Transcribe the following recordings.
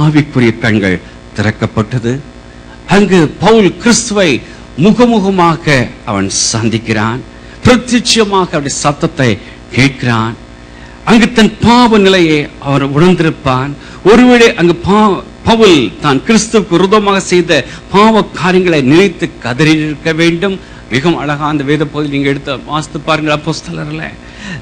ஆவிக்குரிய கண்கள் திறக்கப்பட்டது. அங்கு பவுல் கிறிஸ்துவை முகமுகமாக அவன் சந்திக்கிறான். பிரத்யட்சமாக அவருடைய சத்தத்தை கேட்கிறான். அங்கு தன் பாவ நிலையை அவர் உணர்ந்திருப்பான். ஒருவேளை அங்கு பவுல் தான் கிறிஸ்துவுக்கு விரோதமாக செய்த பாவ காரியங்களை நினைத்து கதறியிருக்க வேண்டும். மிகவும் அழகா அந்த வேத பகுதியில் நீங்க எடுத்து வாசித்து பாருங்கள். அப்போஸ்தலர்ல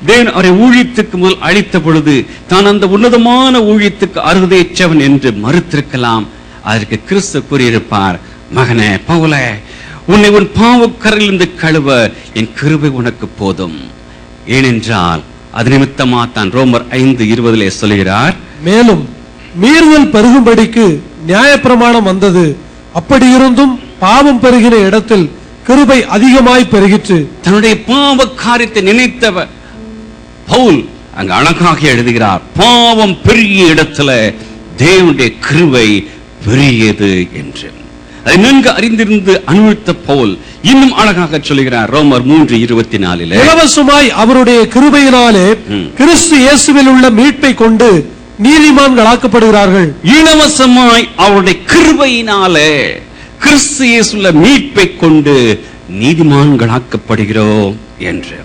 தேவன் அவரை ஊழியத்துக்கு முதல் அழைத்த பொழுது தான் அந்த உன்னதமான ஊழியத்துக்கு அருகதையற்றவன் என்று மறுத்திருக்கலாம். அதற்கு கிறிஸ்து கூறியிருப்பார், மகனே பவுலே, உன்னை உன் பாவக்கரையிலிருந்து கழுவ என் கிருபை உனக்கு போதும். ஏனென்றால் அது நிமித்தமா தான் ரோமர் 5:20 சொல்கிறார், மேலும் மீறுதல் பெருகும்படிக்கு நியாயப்பிரமாணம் வந்தது, அப்படி இருந்தும் பாவம் பெருகின இடத்தில் கிருபை அதிகமாய் பெருகிற்று. தன்னுடைய பாவ காரியத்தை நினைத்தவர் பவுல் அங்கு அழகாக எழுதுகிறார், பாவம் பெரிய இடத்துல தேவனுடைய கிருபை பெரியது என்று. அதை நன்கு அறிந்திருந்து அனுபவித்த பவுல் இன்னும் அழகாக சொல்கிறார் ரோமர் 3:24 இலவசமாய் அவருடைய கிருபையினாலே கிறிஸ்து இயேசுவில் உள்ள மீட்பை கொண்டு நீதிமான்களாக்கப்படுகிறார்கள். இலவசமாய் அவருடைய கிருபையினாலே கிறிஸ்து இயேசுவில் மீட்பை கொண்டு நீதிமான்களாக்கப்படுகிறோம் என்று.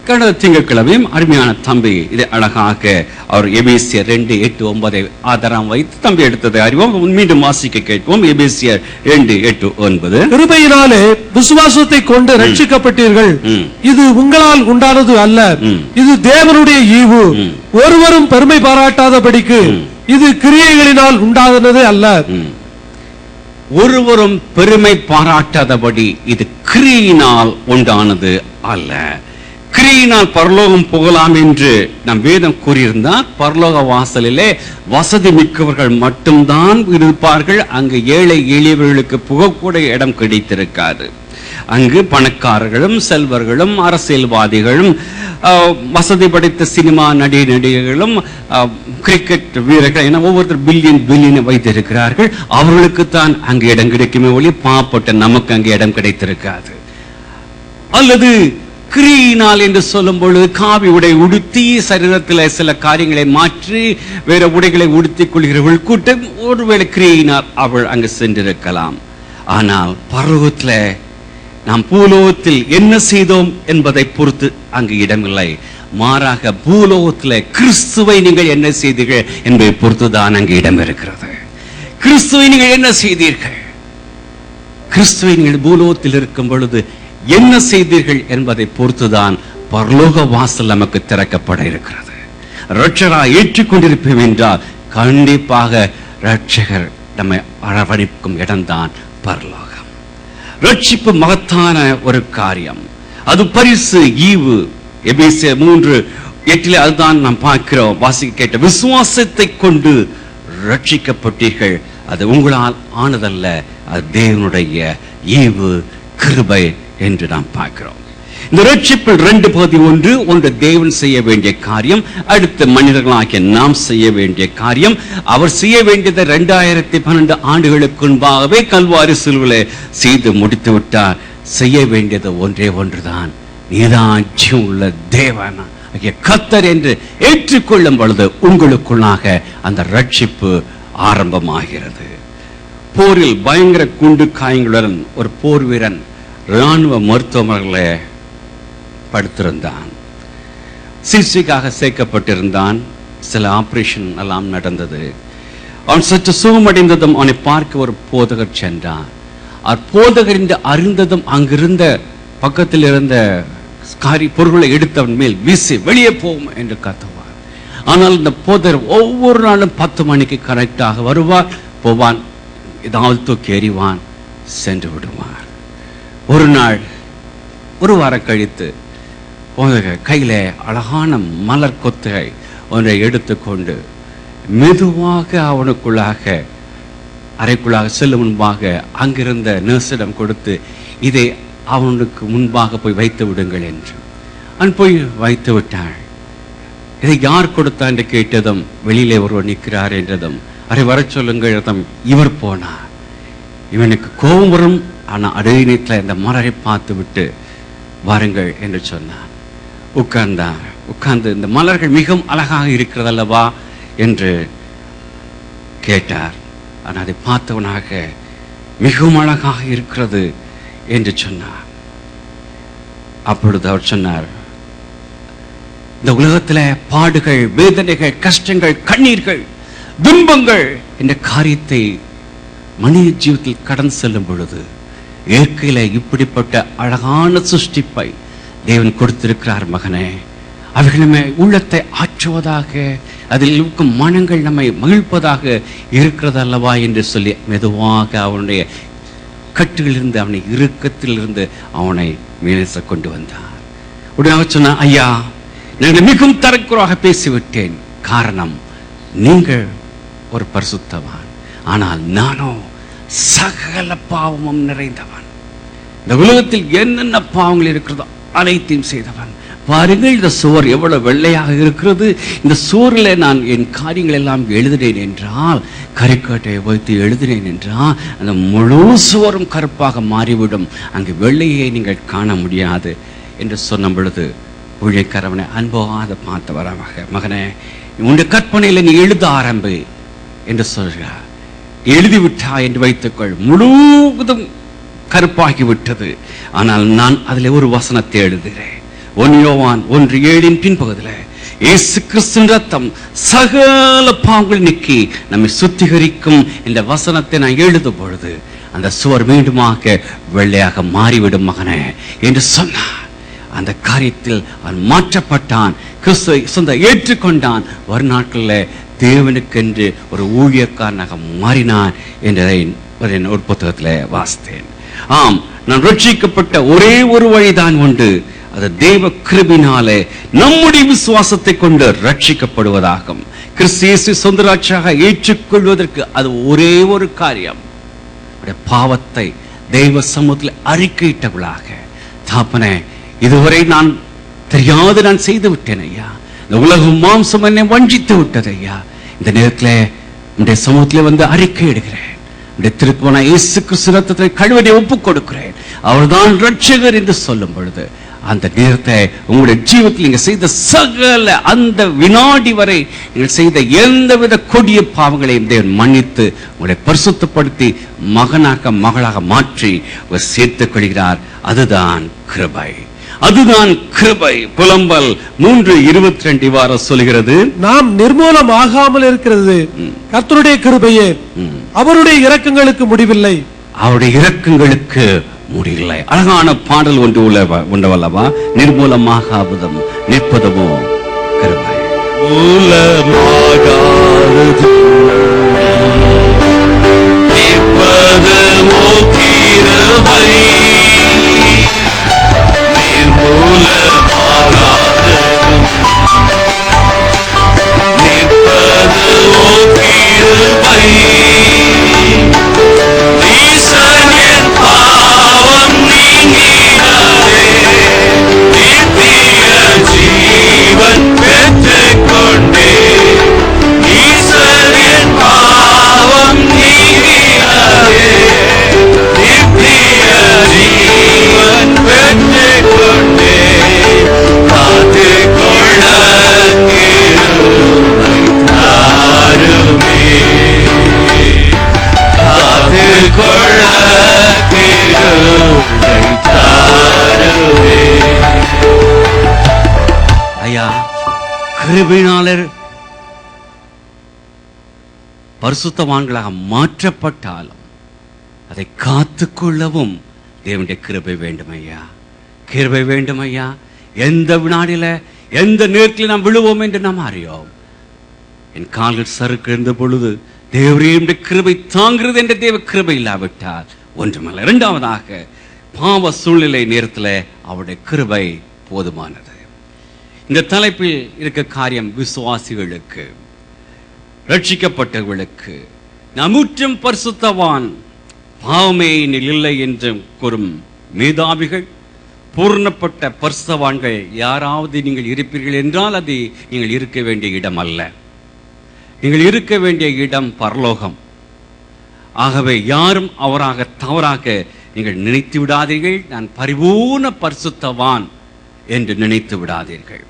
கடந்த திங்கட்கிழமையும் அருமையான தம்பி இதை அழகாக அவர் எபேசியர் 2:8-9 ஆதாரம் வைத்து தம்பி எடுத்ததை அறிவோம். மீண்டும் வாசிக்க கேட்போம். எபேசியர் 2:8-9 கிருபையினாலே விசுவாசத்தை கொண்டு ரட்சிக்கப்பட்டீர்கள், இது உங்களால் உண்டானது அல்ல, இது தேவனுடைய ஈவு, ஒருவரும் பெருமை பாராட்டாதபடிக்கு இது கிரியைகளினால் உண்டானது அல்ல. ஒருவரும் பெருமை பாராட்டாதபடி இது கிரியினால் உண்டானது அல்ல. கிரியினால் பரலோகம் போகலாம் என்று நம் வேதம் கூறியிருந்தால் பரலோக வாசலிலே வசதி மிக்கவர்கள் மட்டும்தான் இருப்பார்கள். அங்கு ஏழை எளியவர்களுக்கு புகக்கூட இடம் கிடைத்திருக்காது. அங்கு பணக்காரர்களும் செல்வர்களும் அரசியல்வாதிகளும் வசதி படைத்த சினிமா நடிகர்களும் கிரிக்கெட் வீரர்கள் என ஒவ்வொருத்தர் பில்லியன் வைத்திருக்கிறார்கள். அவர்களுக்குத்தான் அங்கு இடம் கிடைக்குமே ஒளி பாவப்பட்ட நமக்கு அங்கு இடம் கிடைத்திருக்காது. அல்லது கிரியினால் என்று சொல்லும் பொழுது காவி உடை உடுத்தி சரீரத்தில் சில காரியங்களை மாற்றி வேற உடைகளை உடுத்திக் கொள்கிறவர்கள் கூட்டம் ஒருவேளை கிரியினால் அவள் அங்கு சென்றிருக்கலாம். ஆனால் பரலோகத்தில் நாம் பூலோகத்தில் என்ன செய்தோம் என்பதை பொறுத்து அங்கு இடமில்லை. மாறாக பூலோகத்தில் கிறிஸ்துவை நீங்கள் என்ன செய்தீர்கள் என்பதை பொறுத்துதான் அங்கு இடம் இருக்கிறது. கிறிஸ்துவை நீங்கள் என்ன செய்தீர்கள், கிறிஸ்துவை நீங்கள் பூலோகத்தில் இருக்கும் பொழுது என்ன செய்தீர்கள் என்பதை பொறுத்துதான் பரலோக வாசல் நமக்கு திறக்கப்பட இருக்கிறது. ரட்சகரா ஏற்றுக்கொண்டிருப்போம் என்றால் கண்டிப்பாக ரட்சகர் நம்மை அரவணைக்கும் இடம்தான் பரலோகம். ரட்சிப்பு மகத்தான ஒரு காரியம், அது பரிசு ஈவு. எபேசியர் 3:8 அதுதான் நாம் பார்க்கிறோம். வாசிக்க கேட்ட விசுவாசத்தை கொண்டு ரட்சிக்கப்பட்டீர்கள், அது உங்களால் ஆனதல்ல, அது தேவனுடைய ஈவு கிருபை என்று நாம் பார்க்கிறோம். இந்த ரட்சிப்பில் 2 பகுதி. ஒன்று தேவன் செய்ய வேண்டிய காரியம், அடுத்து மனிதர்களாகிய நாம் செய்ய வேண்டிய காரியம். அவர் செய்ய வேண்டியதை 2012 ஆண்டுகளுக்கு முன்பாகவே கல்வாரி சிலுவையிலே செய்து முடித்து விட்டார். செய்ய வேண்டியது ஒன்றே ஒன்றுதான், நீதான் ஜீவன் உள்ள தேவன் கர்த்தர் என்று ஏற்றுக்கொள்ளும் பொழுது உங்களுக்குள்ளாக அந்த ரட்சிப்பு ஆரம்பமாகிறது. போரில் பயங்கர குண்டு காயங்களுடன் ஒரு போர் வீரன் இராணுவ மருத்துவமனைகளை படுத்திருந்தான். சிகிச்சைக்காக சேர்க்கப்பட்டிருந்தான். சில ஆபரேஷன் எல்லாம் நடந்தது. அவன் சற்று சுகமடைந்ததும் அவனை பார்க்க ஒரு போதகர் சென்றான். போதகர் என்று அறிந்ததும் அங்கிருந்த பக்கத்தில் இருந்த பொருளை எடுத்தவன் மேல் வீசி வெளியே போகும் என்று கத்துவார். ஆனால் இந்த போதகர் ஒவ்வொரு நாளும் 10 மணிக்கு கரெக்டாக வருவார், போவான், ஏதாவது தூக்கி எறிவான், சென்று விடுவார். ஒரு நாள் ஒரு வாரம் கழித்து கையில அழகான மலர் கொத்துகை ஒன்றை எடுத்துக்கொண்டு மெதுவாக அவனுக்குள்ளாக அறைக்குள்ளாக செல்லும் முன்பாக அங்கிருந்த நர்ஸிடம் கொடுத்து, இதை அவனுக்கு முன்பாக போய் வைத்து விடுங்கள் என்று. அவன் போய் வைத்து விட்டாள். இதை யார் கொடுத்தா என்று கேட்டதும் வெளியிலே ஒருவர் நிற்கிறார் என்றதும், அதை வர சொல்லுங்கள். இவர் போனார். இவனுக்கு கோபம் வரும், ஆனால் அதே நேரத்தில் இந்த மலரை பார்த்து விட்டு வாருங்கள் என்று சொன்னான். உட்கார்ந்து இந்த மலர்கள் மிகவும் அழகாக இருக்கிறது அல்லவா என்று கேட்டார். ஆனால் அதை பார்த்தவனாக மிகவும் அழகாக இருக்கிறது என்று சொன்னார். அப்பொழுது அவர் சொன்னார், இந்த உலகத்தில் பாடுகள், வேதனைகள், கஷ்டங்கள், கண்ணீர்கள், துன்பங்கள் என்ற காரியத்தை மனித ஜீவிதத்தில் கடந்து செல்லும் பொழுது இயற்கையில இப்படிப்பட்ட அழகான சிருஷ்டிப்பை தேவன் கொடுத்திருக்கிறார் மகனே. அவைகள் நம்மை உள்ளத்தை ஆற்றுவதாக, அதில் இருக்கும் மனங்கள் நம்மை மகிழ்ப்பதாக இருக்கிறது அல்லவா என்று சொல்லி மெதுவாக அவனுடைய கட்டுகளிலிருந்து, அவனை இறுக்கத்திலிருந்து அவனை மேலே கொண்டு வந்தார். உடனே சொன்னார், ஐயா, நான் மிகவும் தரக்குறைவாக பேசிவிட்டேன். காரணம், நீங்கள் ஒரு பரிசுத்தவான், ஆனால் நானோ சகல பாவமும் நிறைந்தவன். இந்த உலகத்தில் என்னென்ன பாவங்கள் இருக்கிறதோ அனைத்தையும் செய்தவன். பாருங்கள், இந்த சுவர் எவ்வளவு வெள்ளையாக இருக்கிறது. இந்த சுவரில் நான் என் காரியங்கள் எல்லாம் எழுதினேன் என்றால், கரிக்கட்டை வைத்து எழுதினேன் என்றால், அந்த முழு சுவரும் கருப்பாக மாறிவிடும். அங்கு வெள்ளையை நீங்கள் காண முடியாது என்று சொன்ன பொழுது ஊழியக்காரவனை அன்போகாத பார்த்தவராக, மகனே, உன்னுடைய கற்பனையில் நீ எழுத ஆரம்பி என்று சொல்கிறார். எழுதிவிட்டா என்று வைத்துக்கொள், முழுவதும் கருப்பாகிவிட்டது. ஆனால் நான் அதில் ஒரு வசனத்தை எழுதுகிறேன். 1 யோவான் 1:7 பின்பகுதியில், இயேசு கிறிஸ்துவின் ரத்தம் சகல பாவங்கள் நீக்கி நம்மை சுத்திகரிக்கும் என்ற வசனத்தை நான் எழுதும் பொழுது அந்த சுவர் மீண்டுமாக வெள்ளையாக மாறிவிடும் மகனே என்று சொன்னார். அந்த காரியத்தில் அவன் மாற்றப்பட்டான், கிறிஸ்துவை சொந்த ஏற்றுக்கொண்டான். வரும் நாட்களில் தேவனுக்கென்று ஒரு ஊழியக்காரனாக மாறினான் என்றதை ஒரு புத்தகத்தில் வாசித்தேன். ஆம், நான் ரட்சிக்கப்பட்ட ஒரே ஒரு வழிதான் உண்டு. அது தேவ கிருபையினாலே நம்முடைய விசுவாசத்தை கொண்டு ரட்சிக்கப்படுவதாகும். கிறிஸ்து இயேசு சொந்த ரட்சகராக ஏற்றுக்கொள்வதற்கு அது ஒரே ஒரு காரியம். பாவத்தை தெய்வ சமூகத்தில் அறிக்கையிட்டவளாக, தாப்பனே, இதுவரை நான் தெரியாது நான் செய்து விட்டேன் ஐயா, இந்த உலகம் மாம்சம் என்னை வஞ்சித்து விட்டது ஐயா. இந்த நேரத்தில் உடைய சமூகத்தில் வந்து அறிக்கை இடுகிறேன். திருப்பன இயேசு கிறிஸ்து ரத்தத்தை கழுவதை ஒப்புக் கொடுக்கிறேன், அவர்தான் ரட்சகர் என்று சொல்லும் பொழுது அந்த நேரத்தை உங்களுடைய ஜீவிதத்தில் நீங்க செய்த சகல அந்த வினாடி வரை நீங்கள் செய்த எந்தவித கொடிய பாவங்களையும் தேவன் மன்னித்து உங்களை பரிசுத்தப்படுத்தி மகனாக மகளாக மாற்றி சேர்த்துக் கொள்கிறார். அதுதான் கிருபை, அதுதான் கிருபை. புலம்பல் 3:22 இவ்வாறு சொல்கிறது, நாம் நிர்மூலம் ஆகாமல் இருக்கிறது கர்த்தருடைய கிருபையே, அவருடைய இரக்கங்களுக்கு முடிவில்லை, அவருடைய இரக்கங்களுக்கு முடியலை. அழகான பாடல் ஒன்று உண்டவல்லவா, நிர்மூலமாகாவதும் நிற்பதுமோ கிருபை. நிற்பதுமோ கிருபை, நிர்மூலமாகாததும் நிற்பதுமோ கிருபை. கிருபையினாலே பரிசுத்தவான்களாக மாற்றப்பட்டாலும் அதை காத்துக்கொள்ளவும் தேவனுடைய கிருபை வேண்டும் ஐயா, கிருபை வேண்டும் ஐயா. எந்த வினாடியில எந்த நேரத்தில் நாம் விழுவோம் என்று நாம் அறியோம். என் கால்கள் சறுக்கு இருந்த பொழுது தேவனுடைய கிருபை தாங்கிறது என்ற தேவ கிருபை இல்லாவிட்டால் ஒன்றுமல்ல. இரண்டாவதாக, பாவ சூழ்நிலை நேரத்தில் அவருடைய கிருபை போதுமானது. இந்த தலைப்பில் இருக்க காரியம் விசுவாசிகளுக்கு, ரட்சிக்கப்பட்டவர்களுக்கு, நாம் முற்றும் பரிசுத்தவான், பாவமே இல்லை என்று கூறும் மேதாவிகள், பூர்ணப்பட்ட பரிசுத்தவான்கள் யாராவது நீங்கள் இருப்பீர்கள் என்றால் அது நீங்கள் இருக்க வேண்டிய இடம் அல்ல. நீங்கள் இருக்க வேண்டிய இடம் பரலோகம். ஆகவே யாரும் அவராக தவறாக நீங்கள் நினைத்து விடாதீர்கள். நான் பரிபூர்ண பரிசுத்தவான் என்று நினைத்து விடாதீர்கள்.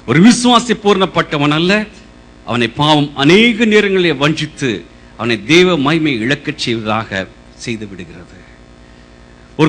ஒரு விசுவாசி பூர்ணப்பட்டவன் அல்ல. அவனை பாவம் அநேக நேரங்களில் வஞ்சித்து அவனை தேவ மகிமை இழக்கச் செய்வதாக செய்து விடுகிறது.